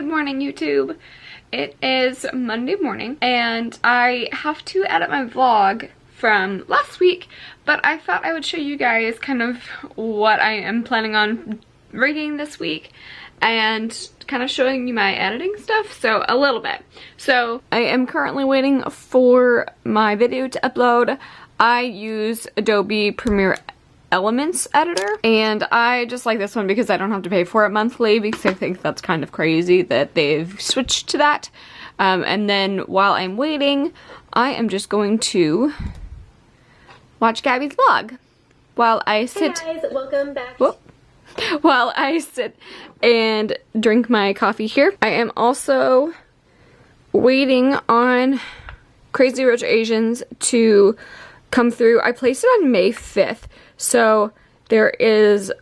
Good morning, YouTube. It is Monday morning and I have to edit my vlog from last week, but I thought I would show you guys kind of what I am planning on reading this week and kind of showing you my editing stuff, so a little bit. So I am currently waiting for my video to upload. I use Adobe Premiere Elements editor, and I just like this one because I don't have to pay for it monthly, because I think that's kind of crazy that they've switched to that. And then while I'm waiting, I am just going to watch Gabby's vlog while I sit. Hey guys, welcome back. Whoop. While I sit and drink my coffee here. I am also waiting on Crazy Rich Asians to come through. I placed it on May 5th, so there is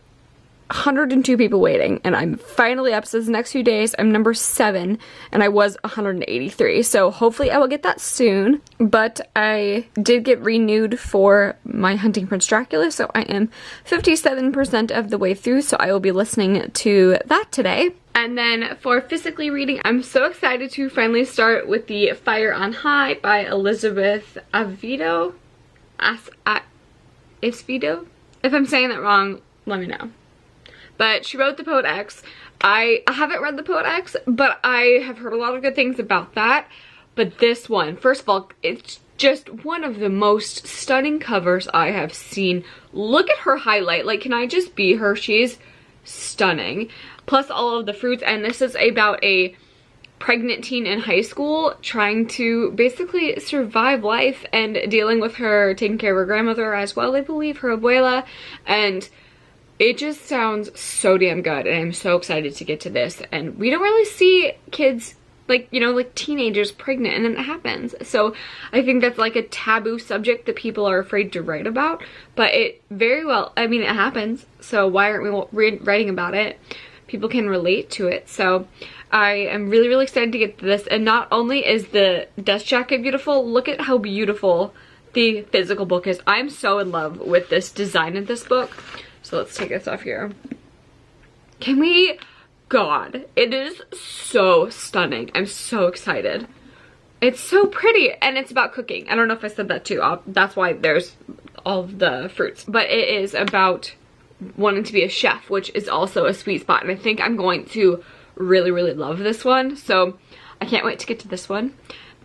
102 people waiting, and I'm finally up. So the next few days I'm number 7 and I was 183, so hopefully I will get that soon. But I did get renewed for my Hunting Prince Dracula, so I am 57% of the way through, so I will be listening to that today. And then for physically reading, I'm so excited to finally start with the Fire on High by Elizabeth Avedo. Esvido? If I'm saying that wrong, let me know. But she wrote The Poet X. I haven't read The Poet X, but I have heard a lot of good things about that. But this one, first of all, it's just one of the most stunning covers I have seen. Look at her highlight. Like, can I just be her? She's stunning. Plus all of the fruits, and this is about a pregnant teen in high school trying to basically survive life and dealing with her taking care of her grandmother as well, I believe, her abuela, and it just sounds so damn good, and I'm so excited to get to this. And we don't really see kids, like, you know, like teenagers pregnant, and then it happens. So I think that's like a taboo subject that people are afraid to write about, but it very well, I mean, it happens, so why aren't we writing about it? People can relate to it. So I am really, really excited to get to this. And not only is the dust jacket beautiful, look at how beautiful the physical book is. I'm so in love with this design of this book. So let's take this off here. Can we? God, it is so stunning. I'm so excited. It's so pretty, and it's about cooking. I don't know if I said that too. That's why there's all of the fruits. But it is about wanting to be a chef, which is also a sweet spot. And I think I'm going to really, really love this one. So I can't wait to get to this one.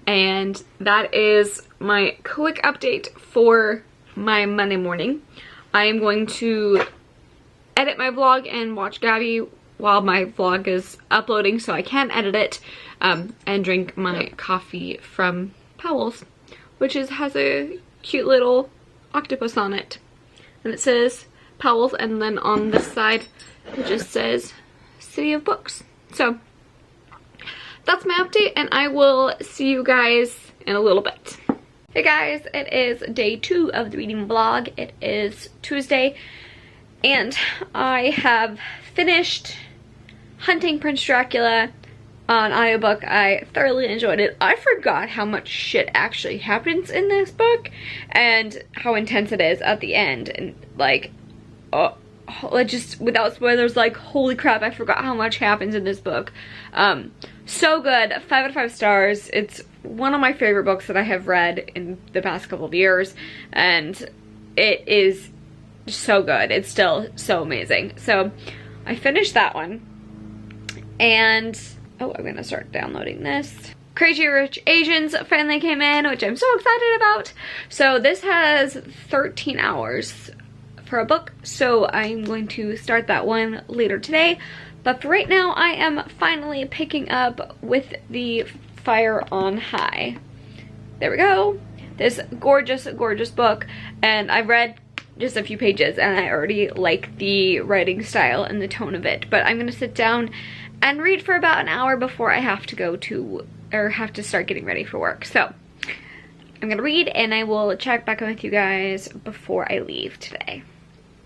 And that is my quick update for my Monday morning. I am going to edit my vlog and watch Gabby while my vlog is uploading so I can edit it, and drink my coffee from Powell's, which has a cute little octopus on it. And it says Powell's, and then on this side it just says City of Books. So that's my update, and I will see you guys in a little bit. Hey guys, it is day 2 of the reading vlog. It is Tuesday, and I have finished Hunting Prince Dracula on audiobook. I thoroughly enjoyed it. I forgot how much shit actually happens in this book and how intense it is at the end, and like, just without spoilers, like, holy crap, I forgot how much happens in this book. So good. 5 out of 5 stars. It's one of my favorite books that I have read in the past couple of years, and it is so good. It's still so amazing. So I finished that one, and oh, I'm gonna start downloading this. Crazy Rich Asians finally came in, which I'm so excited about. So this has 13 hours for a book, so I'm going to start that one later today. But for right now, I am finally picking up with the Fire on High. There we go. This gorgeous, gorgeous book, and I've read just a few pages and I already like the writing style and the tone of it. But I'm gonna sit down and read for about an hour before I have to go to, or have to start getting ready for work. So I'm gonna read, and I will check back in with you guys before I leave today.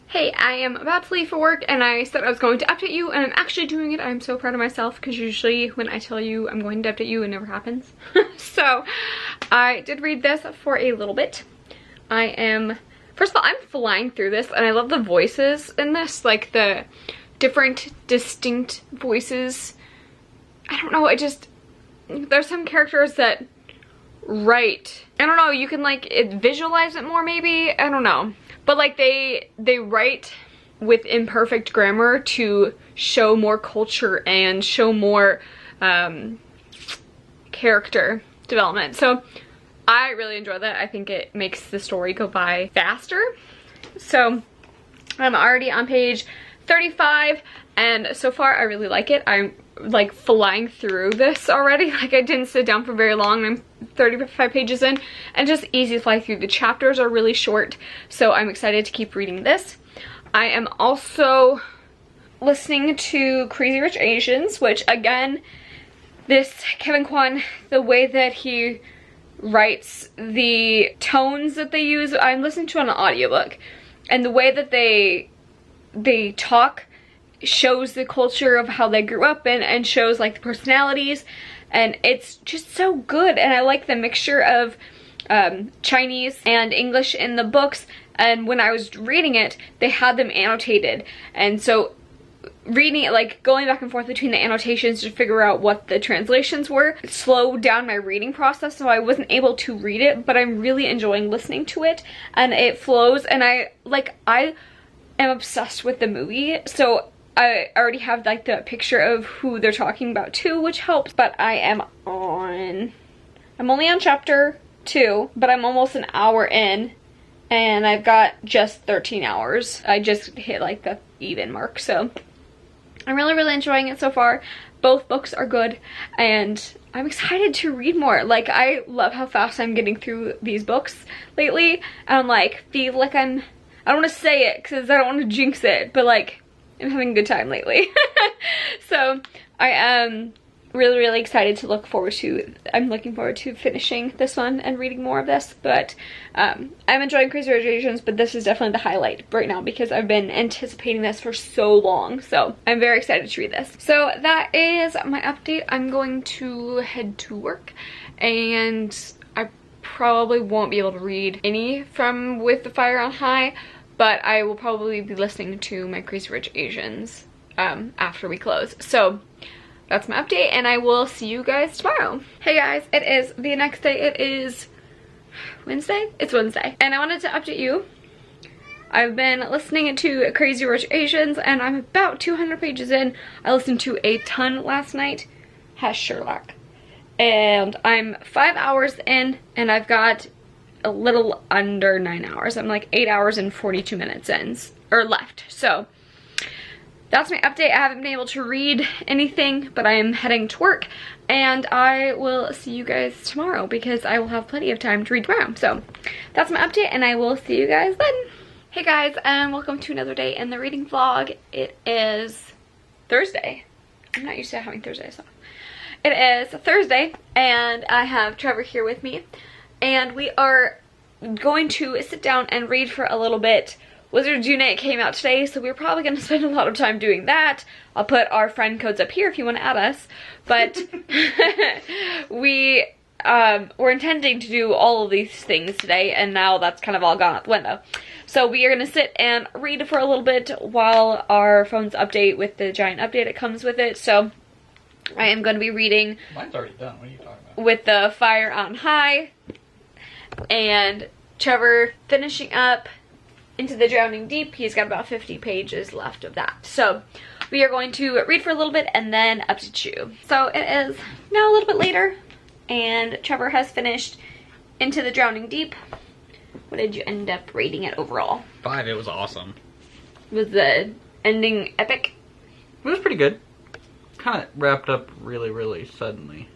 Hey, I am about to leave for work, and I said I was going to update you, and I'm actually doing it. I'm so proud of myself, because usually when I tell you I'm going to update you, it never happens. So I did read this for a little bit. First of all, I'm flying through this, and I love the voices in this, like the different distinct voices. I don't know, there's some characters that write, I don't know, you can like visualize it more maybe, I don't know. But like they write with imperfect grammar to show more culture and show more character development. So I really enjoy that. I think it makes the story go by faster. So I'm already on page 35 and so far I really like it. I'm like flying through this already. Like I didn't sit down for very long. I'm 35 pages in and just easy to fly through. The chapters are really short, so I'm excited to keep reading this. I am also listening to Crazy Rich Asians, which again, this Kevin Kwan, the way that he writes, the tones that they use, I'm listening to an audiobook, and the way that they talk shows the culture of how they grew up in and shows like the personalities, and it's just so good. And I like the mixture of Chinese and English in the books, and when I was reading it they had them annotated, and so reading it, like going back and forth between the annotations to figure out what the translations were, slowed down my reading process, so I wasn't able to read it, but I'm really enjoying listening to it and it flows. And I am obsessed with the movie, so I already have like the picture of who they're talking about too, which helps. But I'm only on chapter 2, but I'm almost an hour in and I've got just 13 hours. I just hit like the even mark, so I'm really enjoying it so far. Both books are good and I'm excited to read more. Like I love how fast I'm getting through these books lately, and I'm like, feel like I don't want to say it because I don't want to jinx it, but like I'm having a good time lately. So I am really excited to I'm looking forward to finishing this one and reading more of this. But I'm enjoying Crazy Rich Asians, but this is definitely the highlight right now because I've been anticipating this for so long, so I'm very excited to read this. So that is my update. I'm going to head to work and I probably won't be able to read any from With the Fire on High, but I will probably be listening to my Crazy Rich Asians after we close. So that's my update, and I will see you guys tomorrow. Hey guys, it is the next day. It is Wednesday? It's Wednesday. And I wanted to update you. I've been listening to Crazy Rich Asians, and I'm about 200 pages in. I listened to a ton last night. Has Sherlock. And I'm 5 hours in, and I've got a little under 9 hours. I'm like 8 hours and 42 minutes in, or left. So that's my update. I haven't been able to read anything, but I am heading to work, and I will see you guys tomorrow because I will have plenty of time to read tomorrow. So that's my update, and I will see you guys then. Hey guys, and welcome to another day in the reading vlog. It is Thursday. I'm not used to having Thursdays off. It is Thursday, and I have Trevor here with me, and we are going to sit down and read for a little bit. Wizards Unite came out today, so we're probably going to spend a lot of time doing that. I'll put our friend codes up here if you want to add us. But we're intending to do all of these things today, and now that's kind of all gone out the window. So we are going to sit and read for a little bit while our phones update with the giant update that comes with it. So I am going to be reading. Mine's already done. What are you talking about? With the Fire on High, and Trevor finishing up Into the Drowning Deep. He's got about 50 pages left of that. So we are going to read for a little bit and then update you. So it is now a little bit later, and Trevor has finished Into the Drowning Deep. What did you end up rating it overall? 5. It was awesome. Was the ending epic? It was pretty good. Kind of wrapped up really suddenly.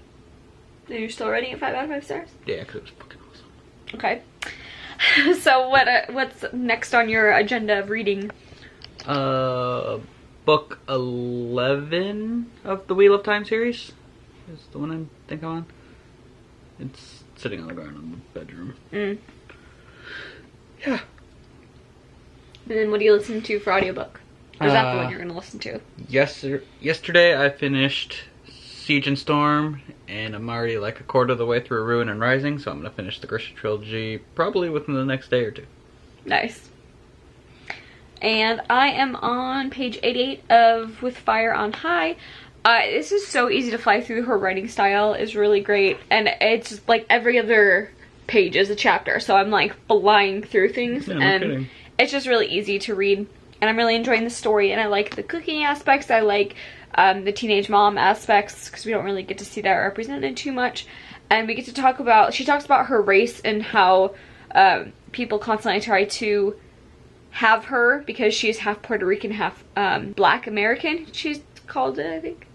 Are you still rating it 5 out of 5 stars? Yeah, because it was fucking awesome. Okay. So what's next on your agenda of reading? Book 11 of the Wheel of Time series is the one I think I'm on. It's sitting on the ground in the bedroom. Yeah. And then what do you listen to for audiobook? Or is that the one you're going to listen to? Yesterday I finished Siege and Storm, and I'm already like a quarter of the way through Ruin and Rising, so I'm going to finish the Grisha trilogy probably within the next day or two. Nice. And I am on page 88 of With Fire on High. This is so easy to fly through. Her writing style is really great, and it's like every other page is a chapter, so I'm like flying through things, and it's just really easy to read, and I'm really enjoying the story, and I like the cooking aspects. I like the teenage mom aspects, because we don't really get to see that represented too much, and we get to talk about, she talks about her race and how people constantly try to have her because she's half Puerto Rican, half Black American, she's called it, I think.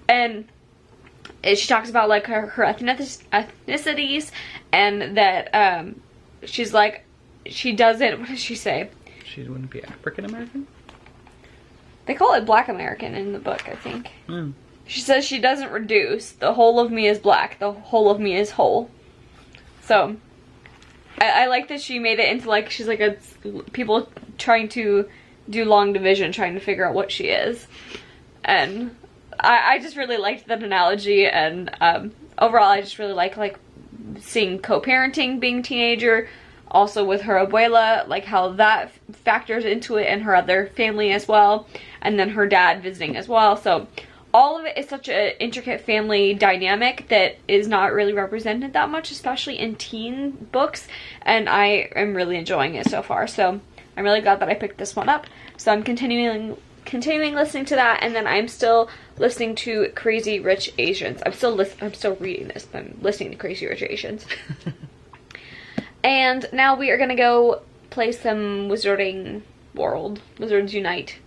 And she talks about like her ethnicities, and that she's like, she doesn't, what does she say? She wouldn't be African American? They call it Black American in the book, I think. She says she doesn't reduce. The whole of me is black. The whole of me is whole. So, I like that she made it into like, she's like a, people trying to do long division, trying to figure out what she is. And I just really liked that analogy, and overall I just really like seeing co-parenting being a teenager, also with her abuela, like how that factors into it, and her other family as well, and then her dad visiting as well. So all of it is such an intricate family dynamic that is not really represented that much, especially in teen books, and I am really enjoying it so far. So I'm really glad that I picked this one up. So I'm continuing listening to that, and then I'm still listening to Crazy Rich Asians. I'm still reading this, but I'm listening to Crazy Rich Asians. And now we are gonna go play some Wizarding World, Wizards Unite.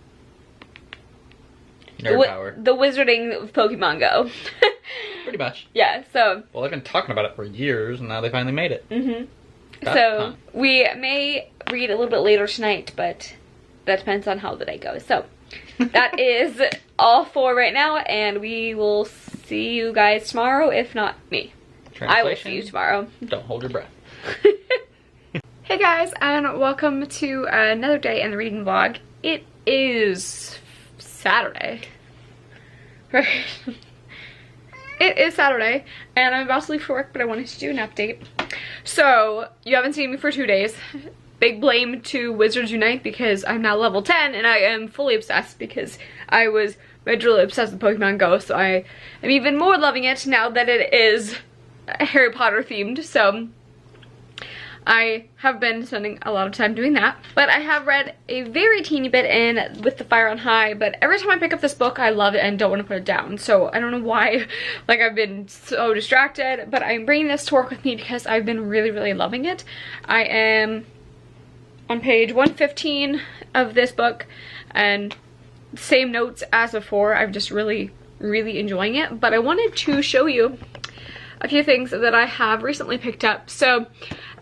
Nerd power. The Wizarding of Pokemon Go. Pretty much. Yeah, so. Well, they've been talking about it for years, and now they finally made it. So, we may read a little bit later tonight, but that depends on how the day goes. So, that is all for right now, and we will see you guys tomorrow, if not me. I will see you tomorrow. Don't hold your breath. Hey guys, and welcome to another day in the reading vlog. It is Saturday. Right? It is Saturday, and I'm about to leave for work, but I wanted to do an update. So, you haven't seen me for 2 days. Big blame to Wizards Unite, because I'm now level 10, and I am fully obsessed, because I was majorly obsessed with Pokemon Go, so I am even more loving it now that it is Harry Potter themed. So I have been spending a lot of time doing that. But I have read a very teeny bit in With the Fire on High, but every time I pick up this book, I love it and don't want to put it down. So I don't know why, like, I've been so distracted, but I'm bringing this to work with me because I've been really, really loving it. I am on page 115 of this book, and same notes as before. I'm just really, really enjoying it. But I wanted to show you a few things that I have recently picked up. So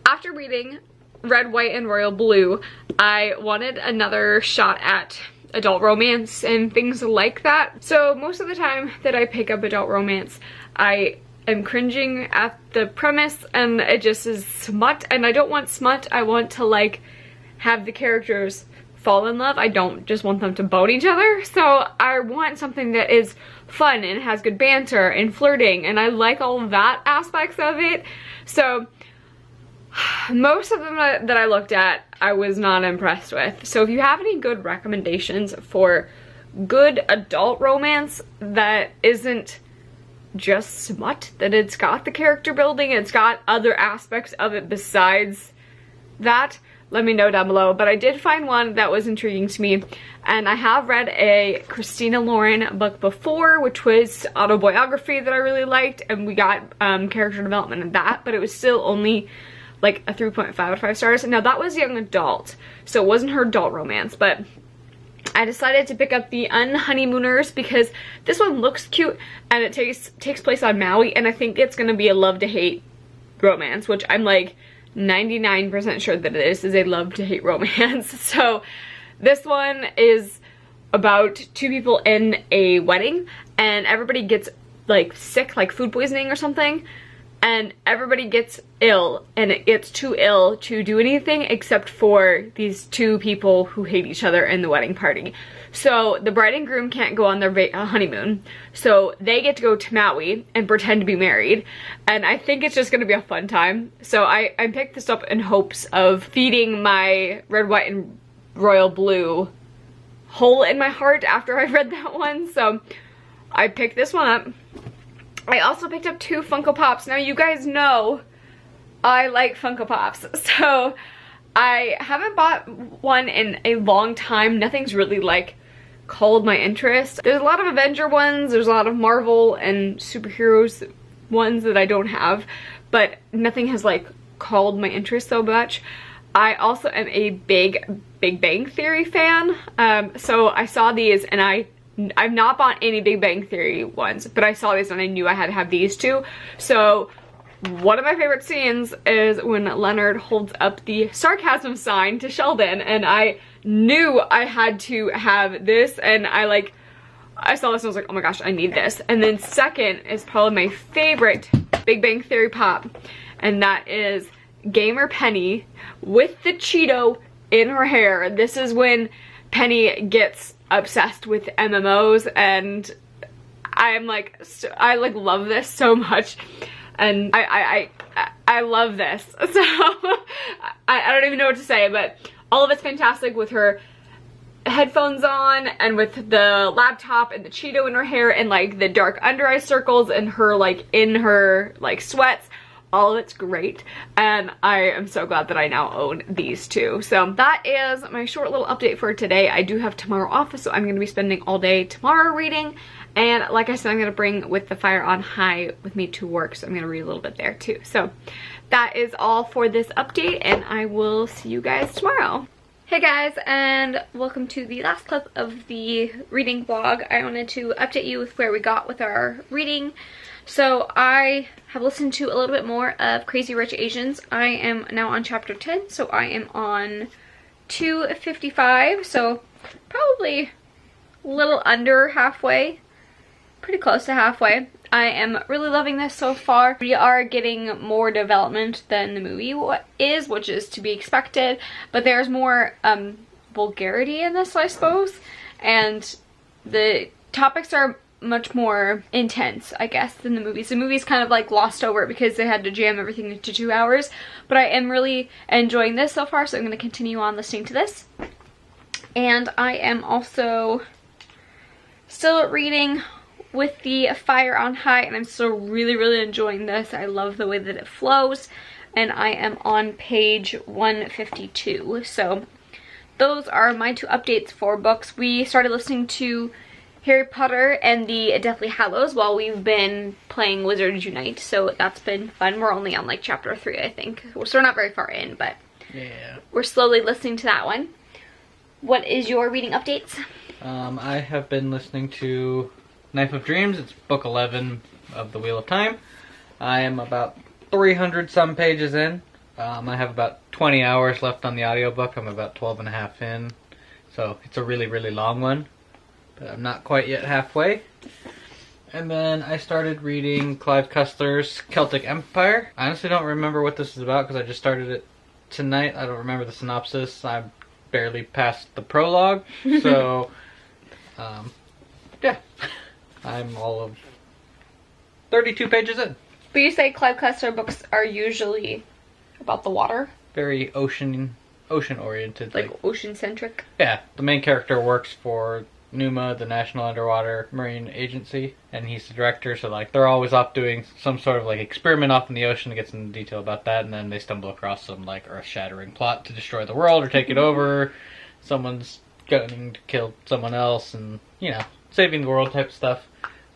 after reading Red, White, and Royal Blue, I wanted another shot at adult romance and things like that. So most of the time that I pick up adult romance, I am cringing at the premise, and it just is smut, and I don't want smut. I want to like have the characters fall in love. I don't just want them to bone each other. So I want something that is fun and has good banter and flirting, and I like all of that aspects of it. So most of them that I looked at, I was not impressed with. So if you have any good recommendations for good adult romance that isn't just smut, that it's got the character building, it's got other aspects of it besides that, let me know down below. But I did find one that was intriguing to me, and I have read a Christina Lauren book before, which was autobiography that I really liked, and we got character development in that, but it was still only like a 3.5 out of 5 stars. Now that was young adult, so it wasn't her adult romance, but I decided to pick up The Unhoneymooners because this one looks cute, and it takes place on Maui, and I think it's gonna be a love to hate romance, which I'm like 99% sure that it is a love to hate romance. So this one is about two people in a wedding, and everybody gets like sick, like food poisoning or something, and everybody gets ill, and it gets too ill to do anything except for these two people who hate each other in the wedding party. So the bride and groom can't go on their honeymoon, so they get to go to Maui and pretend to be married, and I think it's just gonna be a fun time. So I picked this up in hopes of feeding my Red, White, and Royal Blue hole in my heart after I read that one. So I picked this one up. I also picked up 2 Funko Pops. Now you guys know I like Funko Pops, so I haven't bought one in a long time. Nothing's really like called my interest. There's a lot of Avenger ones, there's a lot of Marvel and superheroes ones that I don't have, but nothing has like called my interest so much. I also am a big Bang Theory fan, so I saw these and I've not bought any Big Bang Theory ones, but I saw these and I knew I had to have these 2. So one of my favorite scenes is when Leonard holds up the sarcasm sign to Sheldon, and I knew I had to have this, and I saw this and I was like, oh my gosh, I need this. And then second is probably my favorite Big Bang Theory pop, and that is Gamer Penny with the Cheeto in her hair. This is when Penny gets obsessed with MMOs, and I love this so much. And I love this. So I don't even know what to say, but all of it's fantastic with her headphones on and with the laptop and the Cheeto in her hair and like the dark under eye circles and her like in her like sweats. All of it's great, and I am so glad that I now own these 2. So that is my short little update for today. I do have tomorrow off, so I'm going to be spending all day tomorrow reading, and like I said, I'm going to bring With the Fire on High with me to work, so I'm going to read a little bit there too. So that is all for this update, and I will see you guys tomorrow. Hey guys, and welcome to the last clip of the reading vlog. I wanted to update you with where we got with our reading. So I have listened to a little bit more of Crazy Rich Asians. I am now on chapter 10, so I am on 255, so probably a little under halfway, pretty close to halfway. I am really loving this so far. We are getting more development than the movie is, which is to be expected, but there's more vulgarity in this, I suppose, and the topics are much more intense, I guess, than the movies. The movie's kind of like glossed over because they had to jam everything into 2 hours, but I am really enjoying this so far, so I'm going to continue on listening to this. And I am also still reading With the Fire on High, and I'm still really enjoying this. I love the way that it flows, and I am on page 152. So those are my 2 updates for books. We started listening to Harry Potter and the Deathly Hallows while we've been playing Wizards Unite, so that's been fun. We're only on like chapter 3, I think. So we're not very far in, but yeah, we're slowly listening to that one. What is your reading updates? I have been listening to Knife of Dreams. It's book 11 of The Wheel of Time. I am about 300 some pages in. I have about 20 hours left on the audiobook. I'm about 12 and a half in, so it's a really long one. But I'm not quite yet halfway. And then I started reading Clive Cussler's Celtic Empire. I honestly don't remember what this is about because I just started it tonight. I don't remember the synopsis. I'm barely past the prologue. So, yeah. I'm all of 32 pages in. But you say Clive Cussler books are usually about the water? Very ocean-oriented. Like ocean-centric? Yeah. The main character works for NUMA, the National Underwater Marine Agency, and he's the director, so like they're always off doing some sort of like experiment off in the ocean to get some detail about that, and then they stumble across some like earth-shattering plot to destroy the world or take it over. Someone's going to kill someone else, and you know, saving the world type stuff,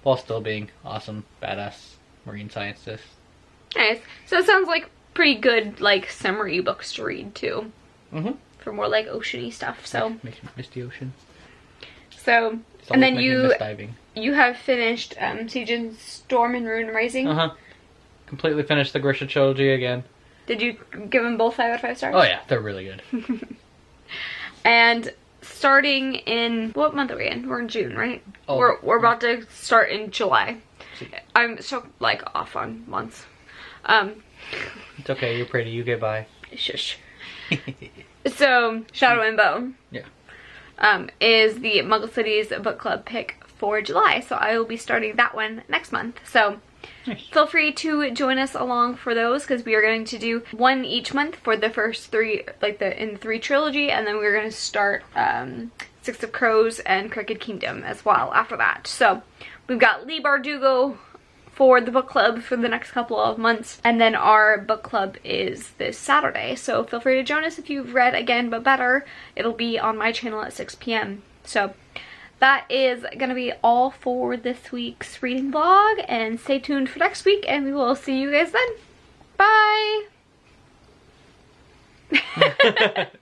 while still being awesome, badass marine scientists. Nice. So it sounds like pretty good like summary books to read too. For more like oceany stuff. So makes me miss the ocean. So, and then you have finished Siege and Storm and Ruin Rising. Completely finished the Grisha trilogy again. Did you give them both 5 out of 5 stars? Oh yeah, they're really good. And starting in, what month are we in? We're in June, right? Oh. We're about to start in July. I'm so like off on months. It's okay, you're pretty, you get by. Shush. So, Shadow and Bone. Yeah. Is the Muggle Cities book club pick for July, so I will be starting that one next month. So nice. Feel free to join us along for those, because we are going to do one each month for the first 3, like in the 3 trilogy, and then we're going to start Six of Crows and Crooked Kingdom as well after that. So We've got Lee Bardugo for the book club for the next couple of months, and then our book club is this Saturday, so feel free to join us if you've read Again But Better. It'll be on my channel at 6 p.m. So that is gonna be all for this week's reading vlog, and stay tuned for next week, and we will see you guys then. Bye!